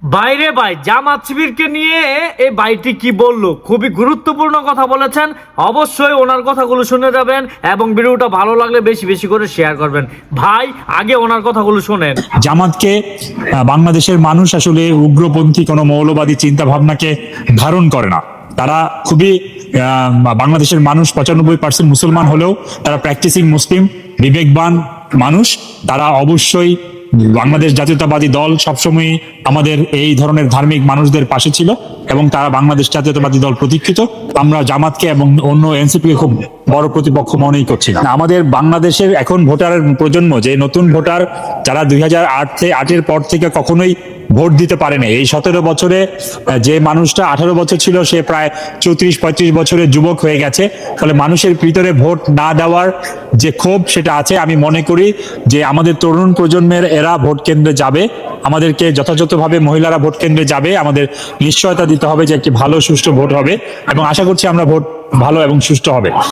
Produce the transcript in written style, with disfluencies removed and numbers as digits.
বাইরে ভাই জামাত শিবিরকে নিয়ে এই ভাইটি কি বললো, খুবই গুরুত্বপূর্ণ কথা বলেছেন। অবশ্যই ওনার কথাগুলো শুনে যাবেন এবং ভিডিওটা ভালো লাগলে বেশি বেশি করে শেয়ার করবেন। ভাই আগে ওনার কথাগুলো শোনেন। জামাতকে বাংলাদেশের মানুষ আসলে উগ্রপন্থী কোনো মৌলবাদী চিন্তা ভাবনাকে ধারণ করে না। তারা খুবই বাংলাদেশের মানুষ 95% মুসলমান হলেও তারা প্র্যাকটিসিং মুসলিম, বিবেকবান মানুষ। তারা অবশ্যই বাংলাদেশ জাতীয়তাবাদী দল সবসময় আমাদের এই ধরনের ধার্মিক মানুষদের পাশে ছিল এবং তারা বাংলাদেশ জাতীয়তাবাদী দল প্রতীক্ষিত। আমরা জামাতকে এবং অন্য এনসিপিকে খুব বড় প্রতিপক্ষ মনেই করছি না। আমাদের বাংলাদেশের এখন ভোটারের প্রজন্ম, যে নতুন ভোটার যারা 2008-এর পর থেকে কখনোই ভোট দিতে পারে না, এই 17 বছরে যে মানুষটা 18 বছর ছিল সে প্রায় 34-35 বছরের যুবক হয়ে গেছে। ফলে মানুষের ভিতরে ভোট না দেওয়ার যে ক্ষোভ সেটা আছে। আমি মনে করি যে আমাদের তরুণ প্রজন্মের এরা ভোট কেন্দ্রে যাবে, আমাদেরকে যথাযথভাবে মহিলারা ভোট কেন্দ্রে যাবে, আমাদের নিশ্চয়তা দিতে হবে যে একটি ভালো সুষ্ঠু ভোট হবে এবং আশা করছি আমরা ভোট ভালো এবং সুষ্ঠু হবে।